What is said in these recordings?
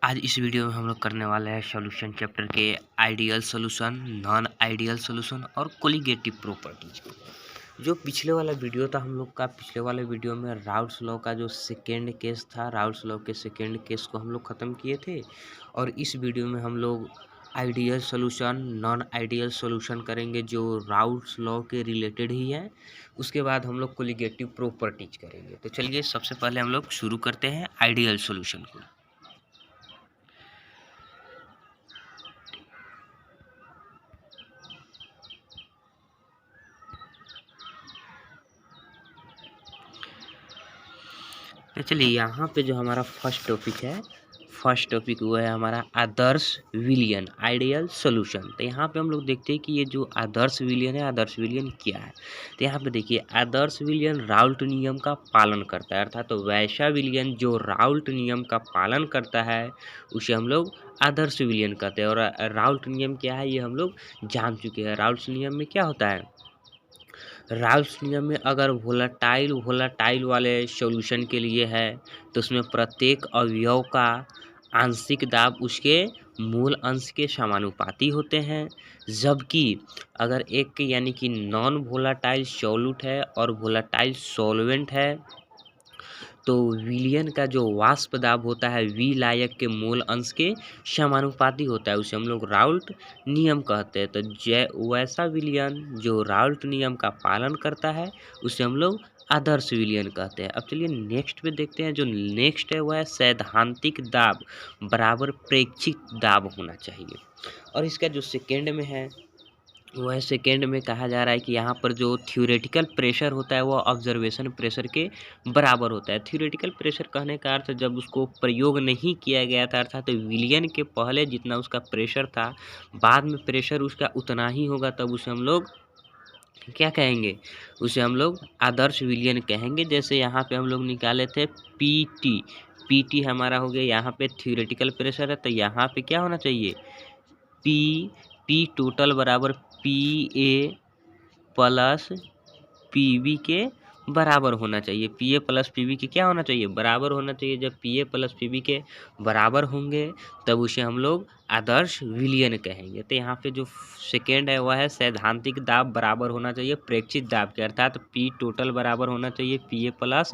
आज इस वीडियो में हम लोग करने वाले हैं सॉल्यूशन चैप्टर के ideal solution, non ideal solution और कोलिगेटिव प्रॉपर्टीज। जो पिछले वाला वीडियो था हम लोग का, पिछले वाले वीडियो में राउल्ट्स लॉ का जो सेकेंड केस था, राउल्ट्स लॉ के सेकेंड केस को हम लोग ख़त्म किए थे। और इस वीडियो में हम लोग ideal solution, non ideal solution करेंगे जो राउल्ट्स लॉ के रिलेटेड ही है। उसके बाद हम लोग कोलिगेटिव प्रॉपर्टीज करेंगे। तो चलिए सबसे पहले हम लोग शुरू करते हैं आइडियल सॉल्यूशन को। तो चलिए यहाँ पे जो हमारा फर्स्ट टॉपिक वो है हमारा आदर्श विलियन, आइडियल सॉल्यूशन। तो यहाँ पे हम लोग देखते हैं कि ये जो आदर्श विलियन है, आदर्श विलियन क्या है। तो यहाँ पे देखिए, आदर्श विलियन राउल्ट नियम का पालन करता है, अर्थात तो वैसा विलियन जो राउल्ट नियम का पालन करता है उसे हम लोग आदर्श विलियन कहते हैं। और राउल्ट नियम क्या है ये हम लोग जान चुके हैं। राउल्ट नियम में क्या होता है, राल्फ्स नियम में अगर वोलाटाइल वाले सॉल्यूशन के लिए है तो उसमें प्रत्येक अवयव का आंशिक दाब उसके मूल अंश के समानुपाती होते हैं। जबकि अगर एक यानी कि नॉन वोलाटाइल सॉल्यूट है और वोलाटाइल सॉल्वेंट है तो विलियन का जो वाष्प दाब होता है विलायक के मूल अंश के समानुपाती होता है, उसे हम लोग राउल्ट नियम कहते हैं। तो वैसा विलियन जो राउल्ट नियम का पालन करता है उसे हम लोग आदर्श विलियन कहते हैं। अब चलिए नेक्स्ट पे देखते हैं। जो नेक्स्ट है वह है सैद्धांतिक दाब बराबर प्रेक्षित दाब होना चाहिए। और इसका जो सेकेंड में है वह सेकेंड में कहा जा रहा है कि यहाँ पर जो थ्योरेटिकल प्रेशर होता है वो ऑब्जर्वेशन प्रेशर के बराबर होता है। थ्योरेटिकल प्रेशर कहने का अर्थ जब उसको प्रयोग नहीं किया गया था, अर्थात तो विलियन के पहले जितना उसका प्रेशर था बाद में प्रेशर उसका उतना ही होगा, तब उसे हम लोग क्या कहेंगे, उसे हम लोग आदर्श विलियन कहेंगे। जैसे यहाँ पे हम लोग निकाले थे पीटी हमारा हो गया, यहाँ पे थ्योरेटिकल प्रेशर है तो यहाँ पे क्या होना चाहिए, पी टोटल बराबर PA प्लस PB के बराबर होना चाहिए। PA प्लस PB के क्या होना चाहिए, बराबर होना चाहिए। जब PA प्लस PB के बराबर होंगे तब उसे हम लोग आदर्श विलियन कहेंगे। तो यहाँ पे जो सेकेंड है वह है सैद्धांतिक दाब बराबर होना चाहिए प्रेक्षित दाब के, अर्थात P टोटल बराबर होना चाहिए PA प्लस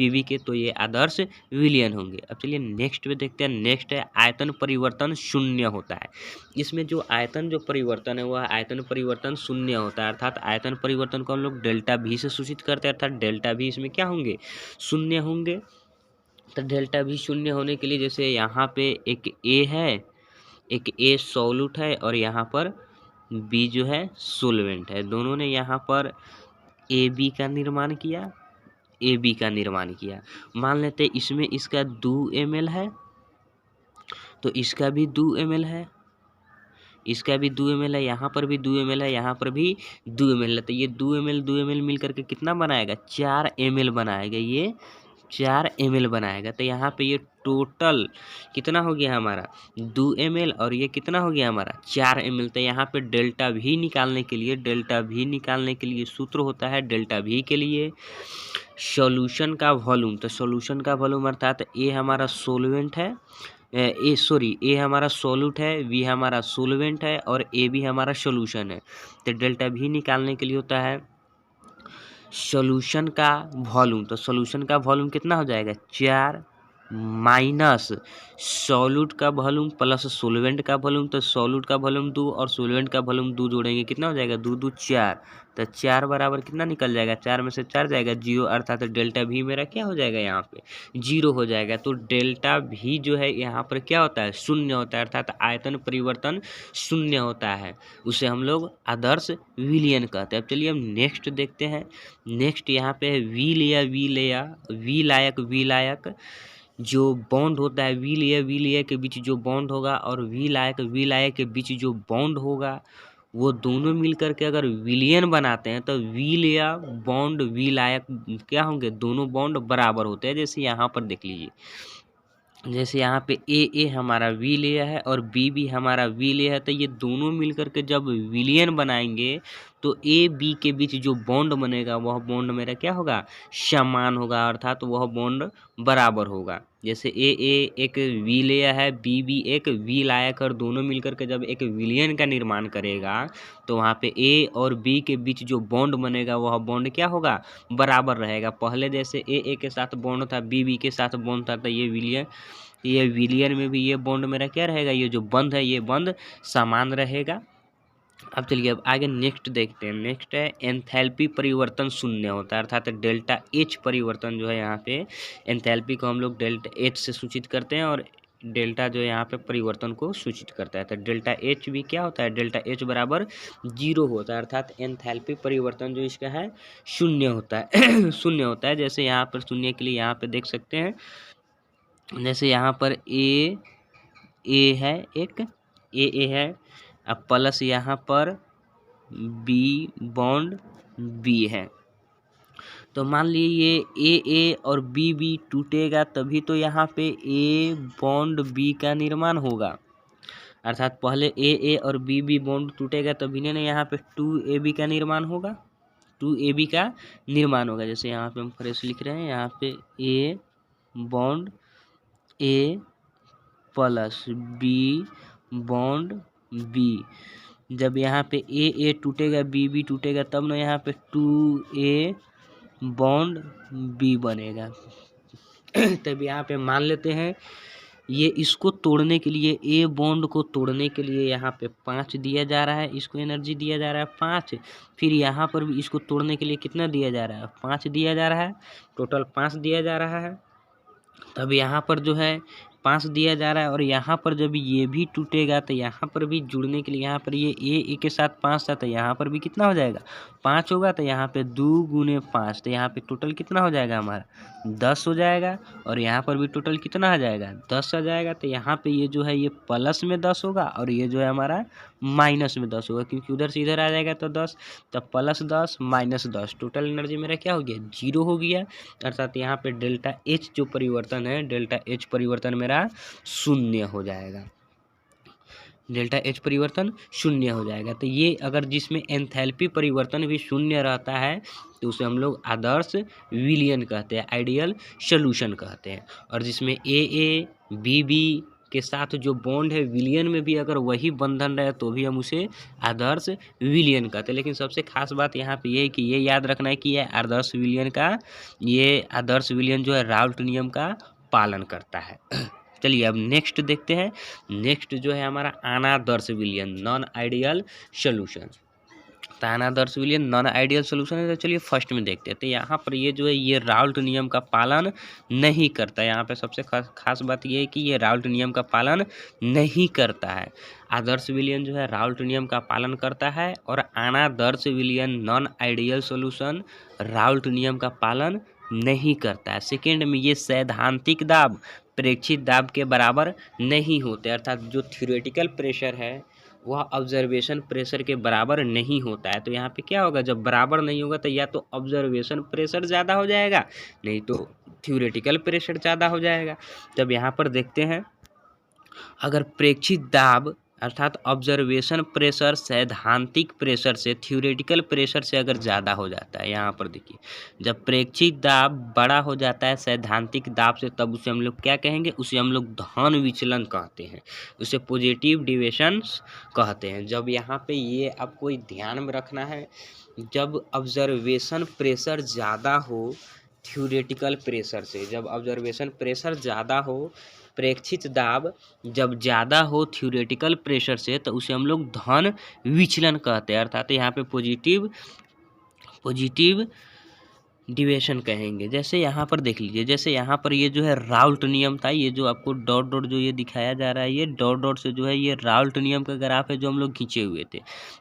PB के, तो ये आदर्श विलियन होंगे। अब चलिए नेक्स्ट पे देखते हैं। नेक्स्ट है आयतन परिवर्तन शून्य होता है। इसमें जो आयतन जो परिवर्तन है वह आयतन परिवर्तन शून्य होता है, अर्थात आयतन परिवर्तन को हम लोग डेल्टा भी से सूचित करते हैं, अर्थात डेल्टा भी इसमें क्या होंगे, शून्य होंगे। तो डेल्टा भी शून्य होने के लिए जैसे यहाँ पे एक ए है, एक ए सॉल्यूट है और यहाँ पर बी जो है सोलवेंट है। दोनों ने यहाँ पर ए बी का निर्माण किया, ए बी का निर्माण किया। मान लेते हैं इसमें इसका 2 ml है तो इसका भी 2 ml है, इसका भी 2 ml है, यहाँ पर भी 2 ml है, यहाँ पर भी 2 ml है। तो ये 2 ml मिल करके कितना बनाएगा, 4 ml बनाएगा, ये 4 ml बनाएगा। तो यहाँ पे ये टोटल कितना हो गया हमारा 2 ml और ये कितना हो गया हमारा 4 ml। तो यहाँ पे डेल्टा भी निकालने के लिए सूत्र होता है डेल्टा भी के लिए सॉल्यूशन का वॉल्यूम। तो सॉल्यूशन का वॉल्यूम अर्थात ए हमारा सोलवेंट है, ए हमारा सोल्यूट है, बी हमारा सोलवेंट है और ए भी हमारा सॉल्यूशन है। तो डेल्टा भी निकालने के लिए होता है सॉल्यूशन का वॉल्यूम। तो सॉल्यूशन का वॉल्यूम कितना हो जाएगा 4 माइनस सॉल्यूट का वॉल्यूम प्लस सोलवेंट का वॉल्यूम। तो सॉल्यूट का वॉल्यूम 2 और सोलवेंट का वॉल्यूम 2 जोड़ेंगे कितना हो जाएगा, 2 2 4। तो 4 बराबर कितना निकल जाएगा, 4 में से 4 जाएगा 0, अर्थात डेल्टा भी मेरा क्या हो जाएगा, यहाँ पे 0 हो जाएगा। तो डेल्टा भी जो है यहाँ पर क्या होता है, शून्य होता है, अर्थात आयतन परिवर्तन शून्य होता है, उसे हम लोग आदर्श विलियन कहते हैं। अब चलिए हम नेक्स्ट देखते हैं। नेक्स्ट यहाँ पे है विलायक जो बॉन्ड होता है, विलय के बीच जो बॉन्ड होगा और विलायक के बीच जो बॉन्ड होगा वो दोनों मिलकर के अगर विलियन बनाते हैं तो विलय बॉन्ड विलायक क्या होंगे, दोनों बॉन्ड बराबर होते हैं। जैसे यहाँ पर देख लीजिए, जैसे यहाँ पे ए हमारा विलय है और बी भी हमारा विलय है, तो ये दोनों मिलकर के जब विलियन बनाएंगे तो ए बी के बीच जो बॉन्ड बनेगा वह बॉन्ड मेरा क्या होगा, समान होगा, अर्थात वह बॉन्ड बराबर होगा। जैसे ए एक वी लिया है, बी भी एक वी लाया कर, दोनों मिलकर के जब एक विलियन का निर्माण करेगा तो वहाँ पे ए और बी के बीच जो बॉन्ड बनेगा वह बॉन्ड क्या होगा, बराबर रहेगा। पहले जैसे ए के साथ बॉन्ड था, बी के साथ बॉन्ड था, तो ये विलियन में भी ये बॉन्ड मेरा क्या रहेगा, ये जो बंध है ये बंध समान रहेगा। अब चलिए अब आगे नेक्स्ट देखते हैं। नेक्स्ट है एंथैल्पी परिवर्तन शून्य होता है, अर्थात डेल्टा एच परिवर्तन जो है यहाँ पे एंथैल्पी को हम लोग डेल्टा एच से सूचित करते हैं और डेल्टा जो है यहाँ पे परिवर्तन को सूचित करता है। तो डेल्टा एच भी क्या होता है, डेल्टा एच बराबर 0 होता है, अर्थात एंथैल्पी परिवर्तन जो इसका है शून्य होता है शून्य होता है। जैसे यहाँ पर शून्य के लिए यहाँ पे देख सकते हैं, जैसे यहाँ पर ए है, एक ए है, अब प्लस यहाँ पर बी बॉन्ड बी है, तो मान लीजिए ए और बी टूटेगा तभी तो यहाँ पे ए बॉन्ड बी का निर्माण होगा, अर्थात पहले ए और बी बॉन्ड टूटेगा तभी ना यहाँ पे 2ab का निर्माण होगा, 2ab का निर्माण होगा। जैसे यहाँ पे हम फ्रेश लिख रहे हैं, यहाँ पे a bond A plus B bond B, जब यहाँ पे ए टूटेगा बी टूटेगा तब ना यहाँ पे 2a बॉन्ड बी बनेगा तब यहाँ पे मान लेते हैं ये इसको तोड़ने के लिए, ए बॉन्ड को तोड़ने के लिए यहाँ पे 5 दिया जा रहा है, इसको एनर्जी दिया जा रहा है 5, फिर यहाँ पर भी इसको तोड़ने के लिए कितना दिया जा रहा है, 5 दिया जा रहा है, टोटल 5 दिया जा रहा है। तब यहाँ पर जो है 5 दिया जा रहा है और यहाँ पर जब ये भी टूटेगा तो यहाँ पर भी जुड़ने के लिए यहाँ पर ये ए के साथ 5 था तो यहाँ पर भी कितना हो जाएगा, 5 होगा, तो यहाँ पे 2 गुने 5, तो यहाँ पे टोटल कितना हो जाएगा हमारा 10 हो जाएगा, और यहाँ पर भी टोटल कितना आ जाएगा 10 आ जाएगा। तो यहाँ पे ये जो है ये प्लस में 10 होगा और ये जो है हमारा माइनस में 10 होगा, क्योंकि उधर से इधर आ जाएगा तो 10, तब प्लस 10 माइनस 10, टोटल एनर्जी मेरा क्या हो गया, 0 हो गया, अर्थात यहाँ पे डेल्टा एच जो परिवर्तन है, डेल्टा एच परिवर्तन मेरा शून्य हो जाएगा, डेल्टा एच परिवर्तन शून्य हो जाएगा। तो ये अगर जिसमें एंथैल्पी परिवर्तन भी शून्य रहता है तो उसे हम लोग आदर्श विलियन कहते हैं, आइडियल सॉल्यूशन कहते हैं। और जिसमें ए बी के साथ जो बॉन्ड है विलियन में भी अगर वही बंधन रहे तो भी हम उसे आदर्श विलियन कहते हैं। लेकिन सबसे खास बात यहाँ पे ये है कि ये याद रखना है कि ये आदर्श विलियन जो है राउल्ट नियम का पालन करता है। चलिए अब नेक्स्ट देखते हैं। नेक्स्ट जो है हमारा अनादर्श विलियन, नॉन आइडियल सॉल्यूशन। तो अनादर्श विलियन नॉन आइडियल सॉल्यूशन है। तो चलिए फर्स्ट में देखते हैं। तो यहाँ पर ये जो है ये राउल्ट नियम का पालन नहीं करता है। यहाँ पे सबसे खास बात ये है कि ये राउल्ट नियम का पालन नहीं करता है। आदर्श विलियन जो है राउल्ट नियम का पालन करता है और अनादर्श विलियन नॉन आइडियल सॉल्यूशन राउल्ट नियम का पालन नहीं करता है। सेकेंड में ये सैद्धांतिक दाब प्रेक्षित दाब के बराबर नहीं होते, अर्थात जो थ्योरेटिकल प्रेशर है वह ऑब्जर्वेशन प्रेशर के बराबर नहीं होता है। तो यहाँ पे क्या होगा, जब बराबर नहीं होगा तो या तो ऑब्जर्वेशन प्रेशर ज़्यादा हो जाएगा, नहीं तो थ्योरेटिकल प्रेशर ज़्यादा हो जाएगा। तब यहाँ पर देखते हैं, अगर प्रेक्षित दाब अर्थात ऑब्जर्वेशन प्रेशर सैद्धांतिक प्रेशर से, थ्योरेटिकल प्रेशर से अगर ज़्यादा हो जाता है, यहाँ पर देखिए जब प्रेक्षित दाब बड़ा हो जाता है सैद्धांतिक दाब से, तब उसे हम लोग क्या कहेंगे, उसे हम लोग धन विचलन कहते हैं, उसे पॉजिटिव डिविएशंस कहते हैं। जब यहाँ पे ये आपको ध्यान में रखना है, जब ऑब्जर्वेशन प्रेशर ज़्यादा हो थ्योरेटिकल प्रेशर से, जब ऑब्जर्वेशन प्रेशर ज़्यादा हो, प्रेक्षित दाब जब ज़्यादा हो थ्योरेटिकल प्रेशर से, तो उसे हम लोग धन विचलन कहते हैं, अर्थात यहाँ पे पॉजिटिव डिविएशन कहेंगे। जैसे यहाँ पर देख लीजिए, जैसे यहाँ पर ये जो है राउल्ट नियम था, ये जो आपको डॉट डॉट जो ये दिखाया जा रहा है, ये डॉट डॉट से जो है ये राउल्ट नियम का ग्राफ है जो हम लोग खींचे हुए थे।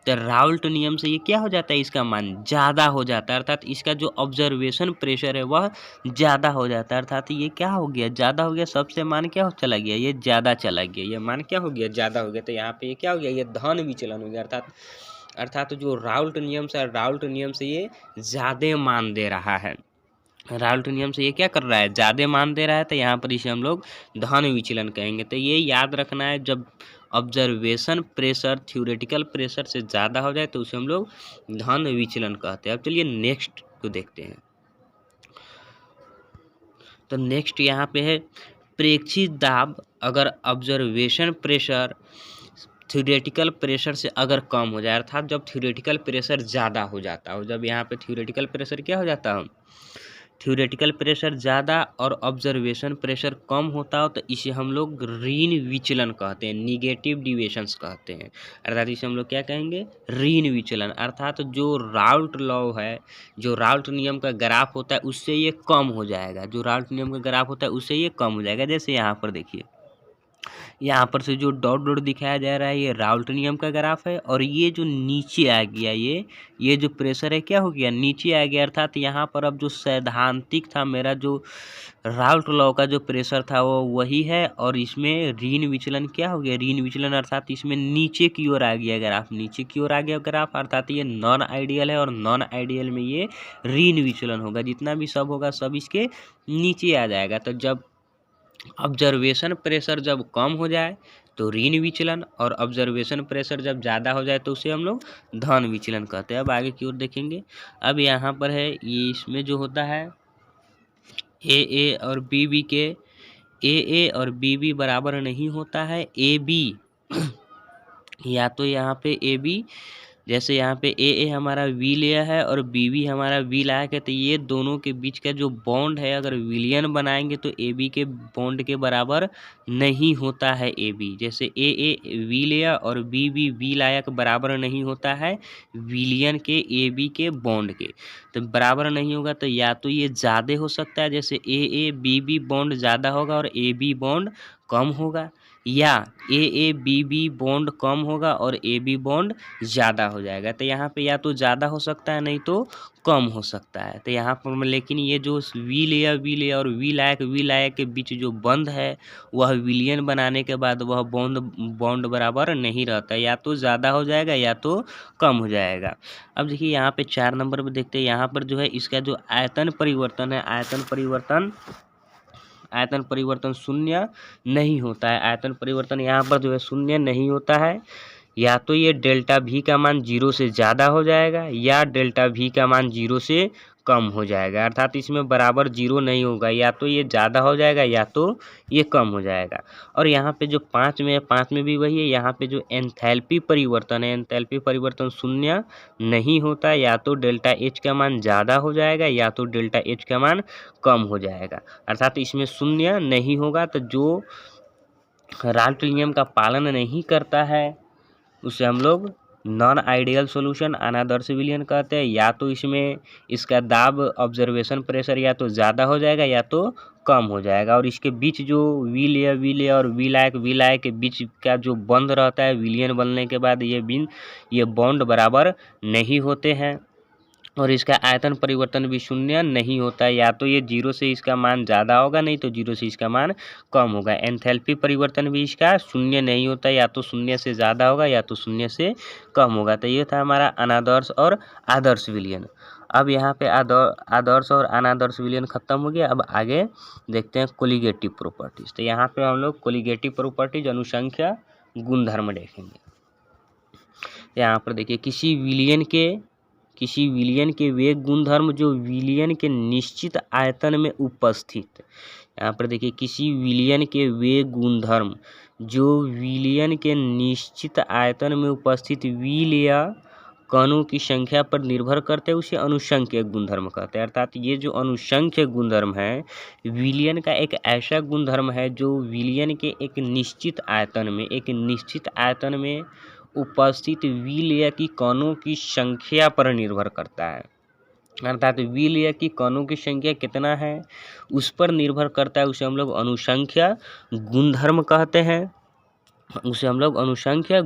तो राउल्ट नियम से ये क्या हो जाता है, इसका मान ज़्यादा हो जाता है, अर्थात इसका जो ऑब्जर्वेशन प्रेशर है वह ज़्यादा हो जाता है, अर्थात ये क्या हो गया, ज़्यादा हो गया, सबसे मान क्या चला गया, ये ज़्यादा चला गया, ये मान क्या हो गया, ज़्यादा हो गया। तो यहाँ पे ये क्या हो गया, ये धन विचलन हो गया, अर्थात जो राउल्ट नियम से ये ज़्यादा मान दे रहा है, राउल्ट नियम से ये क्या कर रहा है, ज़्यादा मान दे रहा है, तो यहाँ पर इसे हम लोग धन विचलन कहेंगे। तो ये याद रखना है, जब ऑब्जर्वेशन प्रेशर थ्योरेटिकल प्रेशर से ज़्यादा हो जाए तो उसे हम लोग धन विचलन कहते हैं। अब चलिए नेक्स्ट को देखते हैं। तो नेक्स्ट यहाँ पे है प्रेक्षित दाब अगर ऑब्जर्वेशन प्रेशर थ्योरेटिकल प्रेशर से अगर कम हो जाए, अर्थात जब थ्योरेटिकल प्रेशर ज़्यादा हो जाता हो, जब यहाँ पे थ्योरेटिकल प्रेशर क्या हो जाता हो, थ्योरेटिकल प्रेशर ज़्यादा और ऑब्जर्वेशन प्रेशर कम होता हो तो इसे हम लोग ऋण विचलन कहते हैं, निगेटिव डिविएशंस कहते हैं। अर्थात इसे हम लोग क्या कहेंगे, ऋण विचलन। अर्थात जो राउल्ट लॉ है, जो राउल्ट नियम का ग्राफ होता है उससे ये कम हो जाएगा, जो राउल्ट नियम का ग्राफ होता है उससे ये कम हो जाएगा। जैसे यहाँ पर देखिए, यहाँ पर से जो डॉट डॉट दिखाया जा रहा है ये राउल्ट नियम का ग्राफ है, और ये जो नीचे आ गया ये जो प्रेशर है क्या हो गया, नीचे आ गया। अर्थात यहाँ पर अब जो सैद्धांतिक था मेरा, जो राउल्ट लॉ का जो प्रेशर था वो वही है, और इसमें ऋण विचलन क्या हो गया, ऋण विचलन अर्थात इसमें नीचे की ओर आ गया ग्राफ, नीचे की ओर आ गया ग्राफ। अर्थात ये नॉन आइडियल है, और नॉन आइडियल में ये ऋण विचलन होगा, जितना भी सब होगा सब इसके नीचे आ जाएगा। तो जब ऑब्जर्वेशन प्रेशर जब कम हो जाए तो ऋण विचलन, और ऑब्जर्वेशन प्रेशर जब ज़्यादा हो जाए तो उसे हम लोग धन विचलन कहते हैं। अब आगे की ओर देखेंगे। अब यहाँ पर है ये, इसमें जो होता है ए और बी के, ए और बी बराबर नहीं होता है ए बी या तो यहाँ पे ए बी, जैसे यहाँ पे ए हमारा वी लिया है और बी हमारा वी लाया है, तो ये दोनों के बीच का जो बॉन्ड है अगर विलियन बनाएंगे तो ए बी के बॉन्ड के बराबर नहीं होता है ए बी। जैसे ए वी लिया और बी वी लाया के बराबर नहीं होता है विलियन के ए बी के बॉन्ड के, तो बराबर नहीं होगा। तो या तो ये ज़्यादा हो सकता है, जैसे ए बी बॉन्ड ज़्यादा होगा और ए बी बॉन्ड कम होगा, या ए बी बॉन्ड कम होगा और ए बी बॉन्ड ज़्यादा हो जाएगा। तो यहाँ पे या तो ज़्यादा हो सकता है नहीं तो कम हो सकता है। तो यहाँ पर लेकिन ये जो वी लिया और वी लायक के बीच जो बंध है वह विलियन बनाने के बाद वह बॉन्ड बराबर नहीं रहता, या तो ज़्यादा हो जाएगा या तो कम हो जाएगा। अब देखिए यहाँ पे 4 नंबर पर देखते हैं। यहाँ पर जो है इसका जो आयतन परिवर्तन है, आयतन परिवर्तन शून्य नहीं होता है। आयतन परिवर्तन यहाँ पर जो है शून्य नहीं होता है, या तो ये डेल्टा भी का मान 0 से ज़्यादा हो जाएगा या डेल्टा भी का मान 0 से कम हो जाएगा। अर्थात इसमें बराबर 0 नहीं होगा, या तो ये ज़्यादा हो जाएगा या तो ये कम हो जाएगा। और यहाँ पे जो 5 में है, 5 में भी वही है। यहाँ पे जो एंथैल्पी परिवर्तन है, एंथैल्पी परिवर्तन शून्य नहीं होता, या तो डेल्टा एच का मान ज़्यादा हो जाएगा या तो डेल्टा एच का मान कम हो जाएगा। अर्थात इसमें शून्य नहीं होगा। तो जो राल्ट नियम का पालन नहीं करता है उसे हम लोग नॉन आइडियल सॉल्यूशन अनादर्श विलयन कहते हैं। या तो इसमें इसका दाब ऑब्जर्वेशन प्रेशर या तो ज़्यादा हो जाएगा या तो कम हो जाएगा, और इसके बीच जो वी लिया और वी लायक के बीच का जो बंध रहता है विलियन बनने के बाद ये बॉन्ड बराबर नहीं होते हैं, और इसका आयतन परिवर्तन भी शून्य नहीं होता है। या तो ये 0 से इसका मान ज़्यादा होगा नहीं तो 0 से इसका मान कम होगा। एंथैल्पी परिवर्तन भी इसका शून्य नहीं होता, या तो शून्य से ज़्यादा होगा या तो शून्य से कम होगा। तो ये था हमारा अनादर्श और आदर्श विलयन। अब यहाँ पे आदर्श और अनादर्श विलयन खत्म हो गया। अब आगे देखते हैं कोलिगेटिव प्रॉपर्टीज। तो यहाँ पे हम लोग कोलिगेटिव प्रॉपर्टीज अनुसंख्या गुणधर्म देखेंगे। यहाँ पर देखिए किसी विलयन के वे गुणधर्म जो विलयन के निश्चित आयतन में उपस्थित, यहाँ पर देखिए किसी विलयन के वे गुणधर्म जो विलयन के निश्चित आयतन में उपस्थित विल या कणों की संख्या पर निर्भर करते हैं उसे अनुसंख्यक गुणधर्म कहते हैं। अर्थात ये जो अनुसंख्यक गुणधर्म है विलयन का एक ऐसा गुणधर्म है जो विलयन के एक निश्चित आयतन में उपस्थित विलय की कणों की संख्या पर निर्भर करता है। अर्थात विलय की कणों की संख्या कितना है उस पर निर्भर करता है, उसे हम लोग अनुसंख्या गुणधर्म कहते हैं। अनुसंख्यक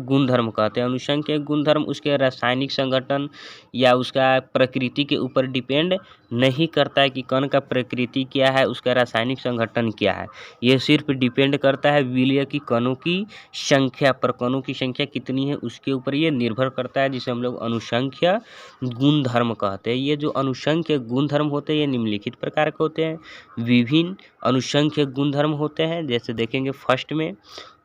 गुणधर्म उसके रासायनिक संगठन या उसका प्रकृति के ऊपर डिपेंड नहीं करता है कि कण का प्रकृति क्या है, उसका रासायनिक संगठन क्या है। ये सिर्फ डिपेंड करता है विलय की कणों की संख्या पर। कणों की संख्या कितनी है उसके ऊपर ये निर्भर करता है, जिसे हम लोग अनुसंख्या गुणधर्म कहते हैं। ये जो अनुसंख्य गुणधर्म होते हैं ये निम्नलिखित प्रकार के होते हैं। विभिन्न अनुसंख्य गुणधर्म होते हैं, जैसे देखेंगे फर्स्ट में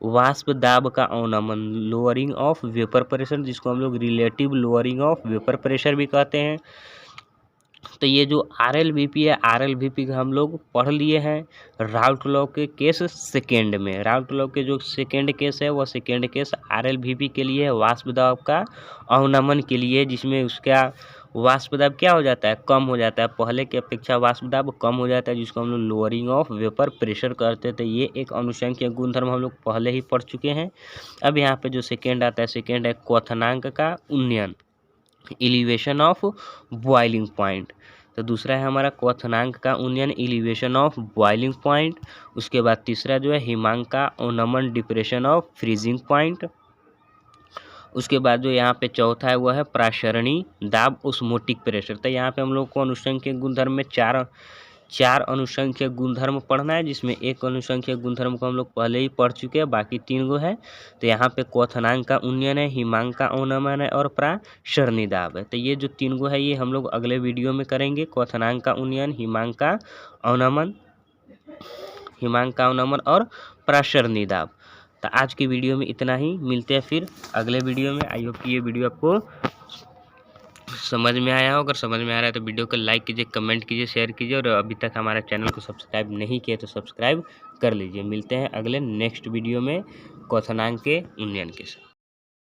वाष्प दाब का अवनमन, लोअरिंग ऑफ वेपर प्रेशर, जिसको हम लोग relative lowering of vapour pressure भी कहते हैं। तो ये जो RLVP है, RLVP का हम लोग पढ़ लिए हैं राउट लॉ के केस सेकेंड में। राउट लॉ के जो सेकेंड केस है वो सेकेंड केस RLVP के लिए है, वाष्प दाब का अवनमन के लिए, जिसमें उसका वाष्प दाब क्या हो जाता है, कम हो जाता है, पहले की अपेक्षा वाष्प दाब कम हो जाता है, जिसको हम लोग लोअरिंग ऑफ वेपर प्रेशर करते थे। ये एक अनुषंख्यक गुणधर्म हम लोग पहले ही पढ़ चुके हैं। अब यहाँ पे जो सेकेंड आता है, सेकेंड है क्वथनांक का उन्नयन, एलिवेशन ऑफ बॉइलिंग पॉइंट। तो दूसरा है हमारा क्वथनांक का उन्नयन, एलिवेशन ऑफ बॉइलिंग पॉइंट। उसके बाद तीसरा जो है हिमांक का अवनमन, डिप्रेशन ऑफ फ्रीजिंग पॉइंट। उसके बाद जो यहाँ पे चौथा है वो है प्रासरणी दाब, ओस्मोटिक प्रेशर। तो यहाँ पे हम लोग को अनुषंख्यक गुणधर्म में चार अनुषंख्यक गुणधर्म पढ़ना है, जिसमें एक अनुषंख्यक गुणधर्म को हम लोग पहले ही पढ़ चुके हैं, बाकी 3 गो है। तो यहाँ पे क्वथनांक का उन्नयन है, हिमांक का अवनमन है और प्रासरणी दाब है। तो ये जो 3 गो है ये हम लोग अगले वीडियो में करेंगे, क्वथनांक का उन्नयन, हिमांक का अवनमन और प्रासरणी दाब। तो आज की वीडियो में इतना ही, मिलते हैं फिर अगले वीडियो में। आई होप कि ये वीडियो आपको समझ में आया हो। अगर समझ में आ रहा है तो वीडियो को लाइक कीजिए, कमेंट कीजिए, शेयर कीजिए, और अभी तक हमारे चैनल को सब्सक्राइब नहीं किया तो सब्सक्राइब कर लीजिए। मिलते हैं अगले नेक्स्ट वीडियो में क्वथनांक के उन्नयन के साथ।